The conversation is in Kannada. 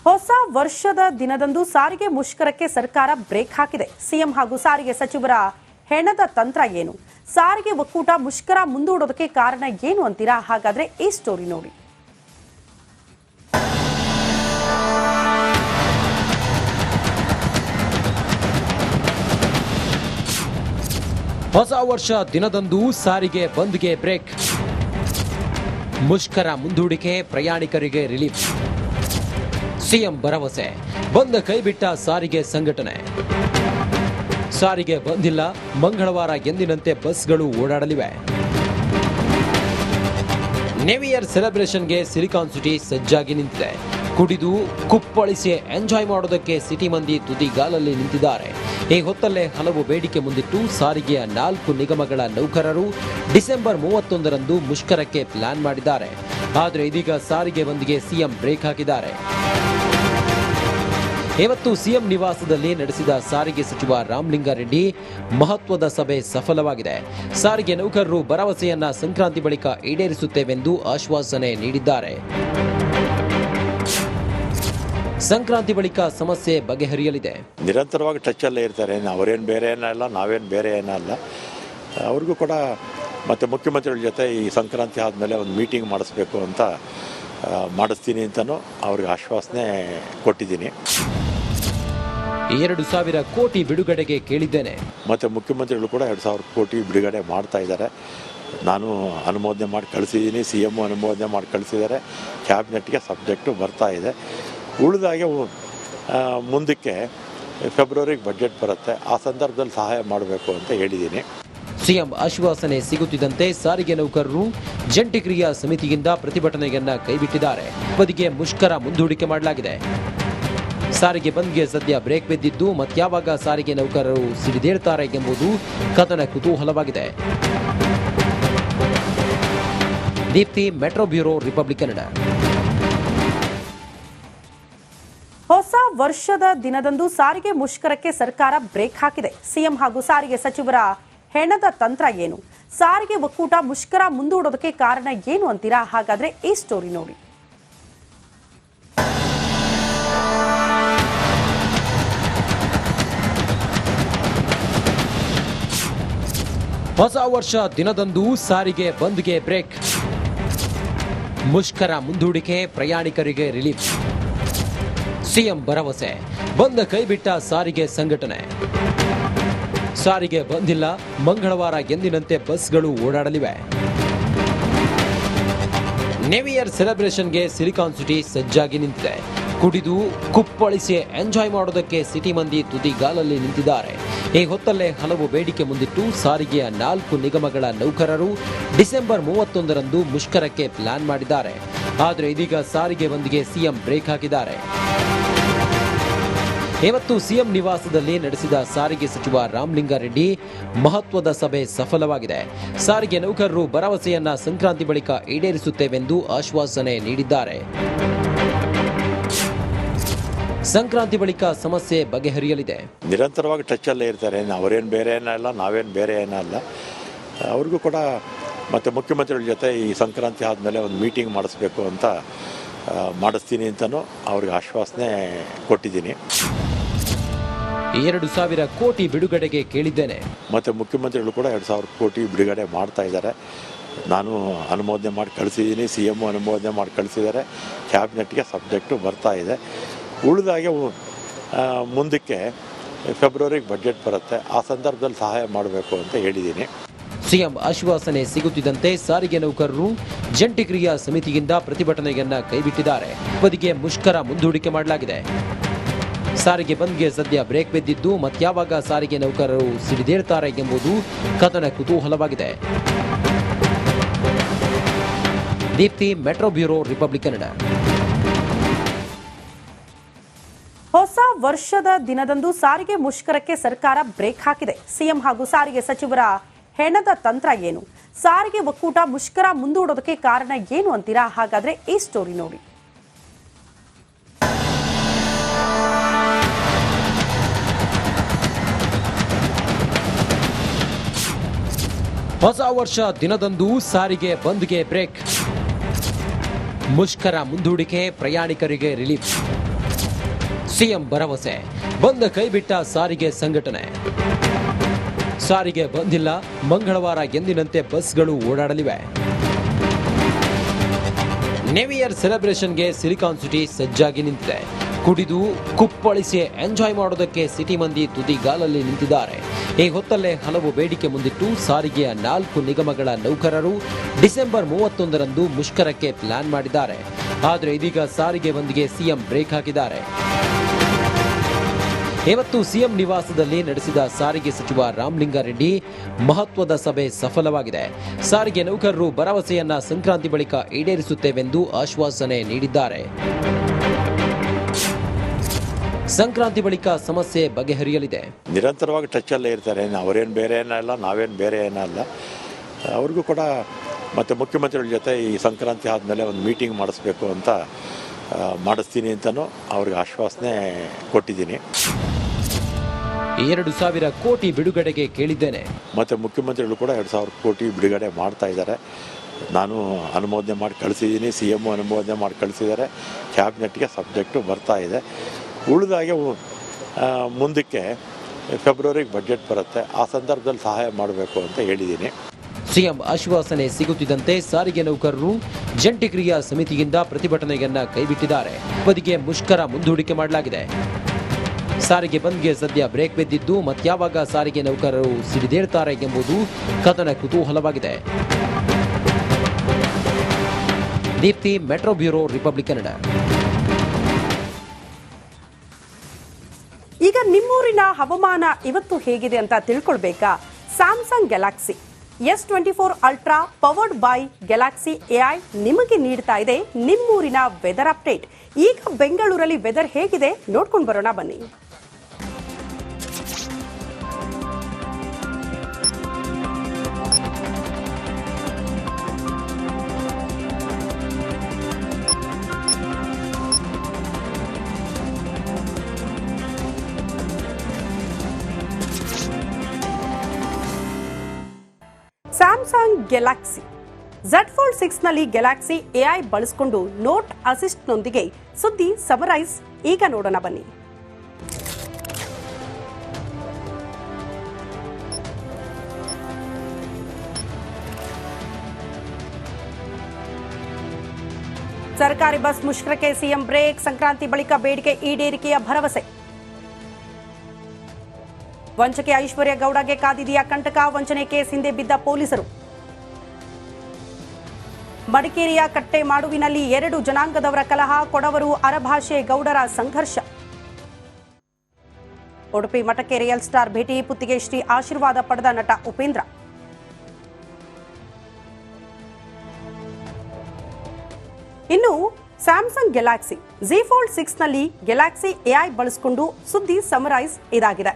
ಹೊಸ ವರ್ಷದ ದಿನದಂದು ಸಾರಿಗೆ ಮುಷ್ಕರಕ್ಕೆ ಸರ್ಕಾರ ಬ್ರೇಕ್ ಹಾಕಿದೆ. ಸಿಎಂ ಹಾಗೂ ಸಾರಿಗೆ ಸಚಿವರ ಹೆಣದ ತಂತ್ರ ಏನು? ಸಾರಿಗೆ ಒಕ್ಕೂಟ ಮುಷ್ಕರ ಮುಂದೂಡೋದಕ್ಕೆ ಕಾರಣ ಏನು ಅಂತೀರಾ? ಹಾಗಾದ್ರೆ ಈ ಸ್ಟೋರಿ ನೋಡಿ. ಹೊಸ ವರ್ಷ ದಿನದಂದು ಸಾರಿಗೆ ಬಂದ್ಗೆ ಬ್ರೇಕ್, ಮುಷ್ಕರ ಮುಂದೂಡಿಕೆ, ಪ್ರಯಾಣಿಕರಿಗೆ ರಿಲೀಫ್. ಸಿಎಂ ಭರವಸೆ, ಬಂದ್ ಕೈಬಿಟ್ಟ ಸಾರಿಗೆ ಸಂಘಟನೆ. ಸಾರಿಗೆ ಬಂದಿಲ್ಲ, ಮಂಗಳವಾರ ಎಂದಿನಂತೆ ಬಸ್ಗಳು ಓಡಾಡಲಿವೆ. ನ್ಯೂ ಇಯರ್ ಸೆಲೆಬ್ರೇಷನ್ಗೆ ಸಿಲಿಕಾನ್ ಸಿಟಿ ಸಜ್ಜಾಗಿ ನಿಂತಿದೆ. ಕುಡಿದು ಕುಪ್ಪಳಿಸಿ ಎಂಜಾಯ್ ಮಾಡೋದಕ್ಕೆ ಸಿಟಿ ಮಂದಿ ತುದಿಗಾಲಲ್ಲಿ ನಿಂತಿದ್ದಾರೆ. ಈ ಹೊತ್ತಲ್ಲೇ ಹಲವು ಬೇಡಿಕೆ ಮುಂದಿಟ್ಟು ಸಾರಿಗೆಯ 4 ನಿಗಮಗಳ ನೌಕರರು ಡಿಸೆಂಬರ್ 31ರಂದು ಮುಷ್ಕರಕ್ಕೆ ಪ್ಲಾನ್ ಮಾಡಿದ್ದಾರೆ. ಆದರೆ ಇದೀಗ ಸಾರಿಗೆ ಬಂದ್ಗೆ ಸಿಎಂ ಬ್ರೇಕ್ ಹಾಕಿದ್ದಾರೆ. ಇವತ್ತು ಸಿಎಂ ನಿವಾಸದಲ್ಲಿ ನಡೆಸಿದ ಸಾರಿಗೆ ಸಚಿವ ರಾಮಲಿಂಗಾರೆಡ್ಡಿ ಮಹತ್ವದ ಸಭೆ ಸಫಲವಾಗಿದೆ. ಸಾರಿಗೆ ನೌಕರರು ಭರವಸೆಯನ್ನ ಸಂಕ್ರಾಂತಿ ಬಳಿಕ ಈಡೇರಿಸುತ್ತೇವೆಂದು ಆಶ್ವಾಸನೆ ನೀಡಿದ್ದಾರೆ. ಸಂಕ್ರಾಂತಿ ಬಳಿಕ ಸಮಸ್ಯೆ ಬಗೆಹರಿಯಲಿದೆ. ನಿರಂತರವಾಗಿ ಟಚ್ ಅಲ್ಲೇ ಇರ್ತಾರೆ. ಅವರೇನು ಬೇರೆ ಏನಲ್ಲ, ನಾವೇನು ಬೇರೆ ಏನಲ್ಲ. ಅವ್ರಿಗೂ ಕೂಡ ಮತ್ತು ಮುಖ್ಯಮಂತ್ರಿಗಳ ಜೊತೆ ಈ ಸಂಕ್ರಾಂತಿ ಆದಮೇಲೆ ಒಂದು ಮೀಟಿಂಗ್ ಮಾಡಿಸ್ಬೇಕು ಅಂತ ಮಾಡಿಸ್ತೀನಿ ಅಂತಲೂ ಅವ್ರಿಗೆ ಆಶ್ವಾಸನೆ ಕೊಟ್ಟಿದ್ದೀನಿ. 2,000 ಕೋಟಿ ಬಿಡುಗಡೆಗೆ ಕೇಳಿದ್ದೇನೆ. ಮತ್ತು ಮುಖ್ಯಮಂತ್ರಿಗಳು ಕೂಡ 2,000 ಕೋಟಿ ಬಿಡುಗಡೆ ಮಾಡ್ತಾ ಇದ್ದಾರೆ. ನಾನು ಅನುಮೋದನೆ ಮಾಡಿ ಕಳಿಸಿದ್ದೀನಿ, CM ಅನುಮೋದನೆ ಮಾಡಿ ಕಳಿಸಿದ್ದಾರೆ. ಕ್ಯಾಬಿನೆಟ್ಗೆ ಸಬ್ಜೆಕ್ಟು ಬರ್ತಾ ಇದೆ. ಉಳಿದಾಗೆ ಮುಂದಕ್ಕೆ ಫೆಬ್ರವರಿಗೆ ಬಜೆಟ್ ಬರುತ್ತೆ, ಆ ಸಂದರ್ಭದಲ್ಲಿ ಸಹಾಯ ಮಾಡಬೇಕು ಅಂತ ಹೇಳಿದ್ದೀನಿ. ಸಿಎಂ ಆಶ್ವಾಸನೆ ಸಿಗುತ್ತಿದ್ದಂತೆ ಸಾರಿಗೆ ನೌಕರರು ಜಂಟಿ ಕ್ರಿಯಾ ಸಮಿತಿಯಿಂದ ಪ್ರತಿಭಟನೆಯನ್ನ ಕೈಬಿಟ್ಟಿದ್ದಾರೆ. ಬದಿಗೆ ಮುಷ್ಕರ ಮುಂದೂಡಿಕೆ ಮಾಡಲಾಗಿದೆ. ಸಾರಿಗೆ ಬಂದ್ಗೆ ಸದ್ಯ ಬ್ರೇಕ್ ಬಿದ್ದಿದ್ದು ಮತ್ಯಾವಾಗ ಸಾರಿಗೆ ನೌಕರರು ಸಿಡಿದೇಳ್ತಾರೆ ಎಂಬುದು ಕಥನ ಕುತೂಹಲವಾಗಿದೆ. Deepti, metro bureau, republic Kannada. ಹೊಸ ವರ್ಷದ ದಿನದಂದು ಸಾರಿಗೆ ಮುಷ್ಕರಕ್ಕೆ ಸರ್ಕಾರ ಬ್ರೇಕ್ ಹಾಕಿದೆ. ಸಿಎಂ ಹಾಗೂ ಸಾರಿಗೆ ಸಚಿವರ ಹೆಣದ ತಂತ್ರ ಏನು? ಸಾರಿಗೆ ಒಕ್ಕೂಟ ಮುಷ್ಕರ ಮುಂದೂಡೋದಕ್ಕೆ ಕಾರಣ ಏನು ಅಂತೀರಾ? ಹಾಗಾದ್ರೆ ಈ ಸ್ಟೋರಿ ನೋಡಿ. ಹೊಸ ವರ್ಷ ದಿನದಂದು ಸಾರಿಗೆ ಬಂದ್ಗೆ ಬ್ರೇಕ್, ಮುಷ್ಕರ ಮುಂದೂಡಿಕೆ, ಪ್ರಯಾಣಿಕರಿಗೆ ರಿಲೀಫ್. ಸಿಎಂ ಭರವಸೆ, ಬಂದ್ ಕೈಬಿಟ್ಟ ಸಾರಿಗೆ ಸಂಘಟನೆ. ಸಾರಿಗೆ ಬಂದಿಲ್ಲ, ಮಂಗಳವಾರ ಎಂದಿನಂತೆ ಬಸ್ಗಳು ಓಡಾಡಲಿವೆ. ನ್ಯೂ ಇಯರ್ ಸೆಲೆಬ್ರೇಷನ್ಗೆ ಸಿಲಿಕಾನ್ ಸಿಟಿ ಸಜ್ಜಾಗಿ ನಿಂತಿದೆ. ಕುಡಿದು ಕುಪ್ಪಳಿಸಿ ಎಂಜಾಯ್ ಮಾಡೋದಕ್ಕೆ ಸಿಟಿ ಮಂದಿ ತುದಿಗಾಲಲ್ಲಿ ನಿಂತಿದ್ದಾರೆ. ಈ ಹೊತ್ತಲ್ಲೇ ಹಲವು ಬೇಡಿಕೆ ಮುಂದಿಟ್ಟು ಸಾರಿಗೆಯ 4 ನಿಗಮಗಳ ನೌಕರರು ಡಿಸೆಂಬರ್ 31ರಂದು ಮುಷ್ಕರಕ್ಕೆ ಪ್ಲಾನ್ ಮಾಡಿದ್ದಾರೆ. ಆದರೆ ಇದೀಗ ಸಾರಿಗೆ ಬಂದ್ಗೆ ಸಿಎಂ ಬ್ರೇಕ್ ಹಾಕಿದ್ದಾರೆ. ಇವತ್ತು ಸಿಎಂ ನಿವಾಸದಲ್ಲಿ ನಡೆಸಿದ ಸಾರಿಗೆ ಸಚಿವ ರಾಮಲಿಂಗಾರೆಡ್ಡಿ ಮಹತ್ವದ ಸಭೆ ಸಫಲವಾಗಿದೆ. ಸಾರಿಗೆ ನೌಕರರು ಭರವಸೆಯನ್ನ ಸಂಕ್ರಾಂತಿ ಬಳಿಕ ಈಡೇರಿಸುತ್ತೇವೆಂದು ಆಶ್ವಾಸನೆ ನೀಡಿದ್ದಾರೆ. ಸಂಕ್ರಾಂತಿ ಬಳಿಕ ಸಮಸ್ಯೆ ಬಗೆಹರಿಯಲಿದೆ. ನಿರಂತರವಾಗಿ ಟಚ್ ಅಲ್ಲೇ ಇರ್ತಾರೆ. ಅವರೇನು ಬೇರೆ ಏನಲ್ಲ, ನಾವೇನು ಬೇರೆ ಏನಲ್ಲ. ಅವ್ರಿಗೂ ಕೂಡ ಮತ್ತು ಮುಖ್ಯಮಂತ್ರಿಗಳ ಜೊತೆ ಈ ಸಂಕ್ರಾಂತಿ ಆದಮೇಲೆ ಒಂದು ಮೀಟಿಂಗ್ ಮಾಡಿಸ್ಬೇಕು ಅಂತ ಮಾಡಿಸ್ತೀನಿ ಅಂತಲೂ ಅವ್ರಿಗೆ ಆಶ್ವಾಸನೆ ಕೊಟ್ಟಿದ್ದೀನಿ. 2,000 ಕೋಟಿ ಬಿಡುಗಡೆಗೆ ಕೇಳಿದ್ದೇನೆ. ಮತ್ತು ಮುಖ್ಯಮಂತ್ರಿಗಳು ಕೂಡ 2,000 ಕೋಟಿ ಬಿಡುಗಡೆ ಮಾಡ್ತಾ ಇದ್ದಾರೆ. ನಾನು ಅನುಮೋದನೆ ಮಾಡಿ ಕಳಿಸಿದ್ದೀನಿ, CM ಅನುಮೋದನೆ ಮಾಡಿ ಕಳಿಸಿದ್ದಾರೆ. ಕ್ಯಾಬಿನೆಟ್ಗೆ ಸಬ್ಜೆಕ್ಟು ಬರ್ತಾ ಇದೆ. ಉಳಿದಾಗೆ ಮುಂದಕ್ಕೆ ಫೆಬ್ರವರಿಗೆ ಬಜೆಟ್ ಬರುತ್ತೆ, ಆ ಸಂದರ್ಭದಲ್ಲಿ ಸಹಾಯ ಮಾಡಬೇಕು ಅಂತ ಹೇಳಿದ್ದೀನಿ. ಸಿಎಂ ಆಶ್ವಾಸನೆ ಸಿಗುತ್ತಿದ್ದಂತೆ ಸಾರಿಗೆ ನೌಕರರು ಜಂಟಿ ಕ್ರಿಯಾ ಸಮಿತಿಯಿಂದ ಪ್ರತಿಭಟನೆಯನ್ನ ಕೈಬಿಟ್ಟಿದ್ದಾರೆ. ಬದಿಗೆ ಮುಷ್ಕರ ಮುಂದೂಡಿಕೆ ಮಾಡಲಾಗಿದೆ. ಸಾರಿಗೆ ಬಂದ್ಗೆ ಸದ್ಯ ಬ್ರೇಕ್ ಬಿದ್ದಿದ್ದು ಮತ್ಯಾವಾಗ ಸಾರಿಗೆ ನೌಕರರು ಸಿಡಿದೇಳ್ತಾರೆ ಎಂಬುದು ಕಥನ ಕುತೂಹಲವಾಗಿದೆ. Deepti, metro bureau, republic Kannada. ಹೊಸ ವರ್ಷದ ದಿನದಂದು ಸಾರಿಗೆ ಮುಷ್ಕರಕ್ಕೆ ಸರ್ಕಾರ ಬ್ರೇಕ್ ಹಾಕಿದೆ. ಸಿಎಂ ಹಾಗೂ ಸಾರಿಗೆ ಸಚಿವರ ಹೆಣದ ತಂತ್ರ ಏನು? ಸಾರಿಗೆ ಒಕ್ಕೂಟ ಮುಷ್ಕರ ಮುಂದೂಡೋದಕ್ಕೆ ಕಾರಣ ಏನು ಅಂತೀರಾ? ಹಾಗಾದ್ರೆ ಈ ಸ್ಟೋರಿ ನೋಡಿ. ಹೊಸ ವರ್ಷ ದಿನದಂದು ಸಾರಿಗೆ ಬಂದ್ಗೆ ಬ್ರೇಕ್, ಮುಷ್ಕರ ಮುಂದೂಡಿಕೆ, ಪ್ರಯಾಣಿಕರಿಗೆ ರಿಲೀಫ್. ಸಿಎಂ ಭರವಸೆ, ಬಂದ ಕೈಬಿಟ್ಟ ಸಾರಿಗೆ ಸಂಘಟನೆ. ಸಾರಿಗೆ ಬಂದಿಲ್ಲ, ಮಂಗಳವಾರ ಎಂದಿನಂತೆ ಬಸ್ಗಳು ಓಡಾಡಲಿವೆ. ನ್ಯೂ ಇಯರ್ ಸೆಲೆಬ್ರೇಷನ್ಗೆ ಸಿಲಿಕಾನ್ ಸಿಟಿ ಸಜ್ಜಾಗಿ ನಿಂತಿದೆ. ಕುಡಿದು ಕುಪ್ಪಳಿಸಿ ಎಂಜಾಯ್ ಮಾಡೋದಕ್ಕೆ ಸಿಟಿ ಮಂದಿ ತುದಿಗಾಲಲ್ಲಿ ನಿಂತಿದ್ದಾರೆ. ಈ ಹೊತ್ತಲ್ಲೇ ಹಲವು ಬೇಡಿಕೆ ಮುಂದಿಟ್ಟು ಸಾರಿಗೆಯ 4 ನಿಗಮಗಳ ನೌಕರರು ಡಿಸೆಂಬರ್ 31ರಂದು ಮುಷ್ಕರಕ್ಕೆ ಪ್ಲಾನ್ ಮಾಡಿದ್ದಾರೆ. ಆದರೆ ಇದೀಗ ಸಾರಿಗೆ ಬಂದ್ಗೆ ಸಿಎಂ ಬ್ರೇಕ್ ಹಾಕಿದ್ದಾರೆ. ಇವತ್ತು ಸಿಎಂ ನಿವಾಸದಲ್ಲಿ ನಡೆಸಿದ ಸಾರಿಗೆ ಸಚಿವ ರಾಮಲಿಂಗಾರೆಡ್ಡಿ ಮಹತ್ವದ ಸಭೆ ಸಫಲವಾಗಿದೆ. ಸಾರಿಗೆ ನೌಕರರು ಭರವಸೆಯನ್ನ ಸಂಕ್ರಾಂತಿ ಬಳಿಕ ಈಡೇರಿಸುತ್ತೇವೆಂದು ಆಶ್ವಾಸನೆ ನೀಡಿದ್ದಾರೆ. ಸಂಕ್ರಾಂತಿ ಬಳಿಕ ಸಮಸ್ಯೆ ಬಗೆಹರಿಯಲಿದೆ. ನಿರಂತರವಾಗಿ ಟಚಲ್ಲೇ ಇರ್ತಾರೆ. ಅವರೇನು ಬೇರೆ ಏನಲ್ಲ, ನಾವೇನು ಬೇರೆ ಏನಲ್ಲ. ಅವ್ರಿಗೂ ಕೂಡ ಮತ್ತು ಮುಖ್ಯಮಂತ್ರಿಗಳ ಜೊತೆ ಈ ಸಂಕ್ರಾಂತಿ ಆದಮೇಲೆ ಒಂದು ಮೀಟಿಂಗ್ ಮಾಡಿಸ್ಬೇಕು ಅಂತ ಮಾಡಿಸ್ತೀನಿ ಅಂತಲೂ ಅವ್ರಿಗೆ ಆಶ್ವಾಸನೆ ಕೊಟ್ಟಿದ್ದೀನಿ. 2,000 ಕೋಟಿ ಬಿಡುಗಡೆಗೆ ಕೇಳಿದ್ದೇನೆ. ಮತ್ತು ಮುಖ್ಯಮಂತ್ರಿಗಳು ಕೂಡ 2,000 ಕೋಟಿ ಬಿಡುಗಡೆ ಮಾಡ್ತಾ ಇದ್ದಾರೆ. ನಾನು ಅನುಮೋದನೆ ಮಾಡಿ ಕಳಿಸಿದ್ದೀನಿ, CM ಅನುಮೋದನೆ ಮಾಡಿ ಕಳಿಸಿದ್ದಾರೆ. ಕ್ಯಾಬಿನೆಟ್ಗೆ ಸಬ್ಜೆಕ್ಟು ಬರ್ತಾ ಇದೆ. ಉಳಿದಾಗೆ ಮುಂದಕ್ಕೆ ಫೆಬ್ರವರಿಗೆ ಬಜೆಟ್ ಬರುತ್ತೆ, ಆ ಸಂದರ್ಭದಲ್ಲಿ ಸಹಾಯ ಮಾಡಬೇಕು ಅಂತ ಹೇಳಿದ್ದೀನಿ. ಸಿಎಂ ಆಶ್ವಾಸನೆ ಸಿಗುತ್ತಿದ್ದಂತೆ ಸಾರಿಗೆ ನೌಕರರು ಜಂಟಿ ಕ್ರಿಯಾ ಸಮಿತಿಯಿಂದ ಪ್ರತಿಭಟನೆಯನ್ನ ಕೈಬಿಟ್ಟಿದ್ದಾರೆ. ಅವಧಿಗೆ ಮುಷ್ಕರ ಮುಂದೂಡಿಕೆ ಮಾಡಲಾಗಿದೆ. ಸಾರಿಗೆ ಬಂದ್ಗೆ ಸದ್ಯ ಬ್ರೇಕ್ ಬಿದ್ದಿದ್ದು ಮತ್ಯಾವಾಗ ಸಾರಿಗೆ ನೌಕರರು ಸಿಡಿದೇಳ್ತಾರೆ ಎಂಬುದು ಕಥನ ಕುತೂಹಲವಾಗಿದೆ. Deepti, metro bureau, republic Kannada. ಈಗ ನಿಮ್ಮೂರಿನ ಹವಾಮಾನ ಇವತ್ತು ಹೇಗಿದೆ ಅಂತ ತಿಳ್ಕೊಳ್ಬೇಕಾ? Samsung Galaxy S24 ultra powered by Galaxy AI ನಿಮಗೆ ನೀಡ್ತಾ ಇದೆ ನಿಮ್ಮೂರಿನ ವೆದರ್ ಅಪ್ಡೇಟ್. ಈಗ ಬೆಂಗಳೂರಲ್ಲಿ ವೆದರ್ ಹೇಗಿದೆ ನೋಡ್ಕೊಂಡು ಬರೋಣ ಬನ್ನಿ. ಸ್ಯಾಮ್ಸಂಗ್ ಗ್ಯಾಲಕ್ಸಿ Z Fold 6ನಲ್ಲಿ ಗ್ಯಾಲಕ್ಸಿ AI ಬಳಸಿಕೊಂಡು ನೋಟ್ ಅಸಿಸ್ಟ್ನೊಂದಿಗೆ ಸುದ್ದಿ ಸಮರೈಸ್ ಈಗ ನೋಡೋಣ ಬನ್ನಿ. ಸರ್ಕಾರಿ ಬಸ್ ಮುಷ್ಕರಕ್ಕೆ ಸಿಎಂ ಬ್ರೇಕ್, ಸಂಕ್ರಾಂತಿ ಬಳಿಕ ಬೇಡಿಕೆ ಈಡೇರಿಕೆಯ ಭರವಸೆ. ವಂಚಕೆ ಐಶ್ವರ್ಯ ಗೌಡಗೆ ಕಾದಿದೆಯಾ ಕಂಟಕ, ವಂಚನೆ ಕೇಸ್ ಹಿಂದೆ ಬಿದ್ದ ಪೊಲೀಸರು. ಮಡಿಕೇರಿಯ ಕಟ್ಟೆ ಮಾಡುವಿನಲ್ಲಿ 2 ಜನಾಂಗದವರ ಕಲಹ, ಕೊಡವರು ಅರಭಾಷೆ ಗೌಡರ ಸಂಘರ್ಷ. ಉಡುಪಿ ಮಠಕ್ಕೆ ರಿಯಲ್ ಸ್ಟಾರ್ ಭೇಟಿ, ಪುತ್ತಿಗೆ ಶ್ರೀ ಆಶೀರ್ವಾದ ಪಡೆದ ನಟ ಉಪೇಂದ್ರ. ಇನ್ನು ಸ್ಯಾಮ್ಸಂಗ್ ಗ್ಯಾಲಕ್ಸಿ Z Fold 6ನಲ್ಲಿ ಗ್ಯಾಲಕ್ಸಿ AI ಬಳಸಿಕೊಂಡು ಸುದ್ದಿ ಸಮರೈಸ್ ಇದಾಗಿದೆ.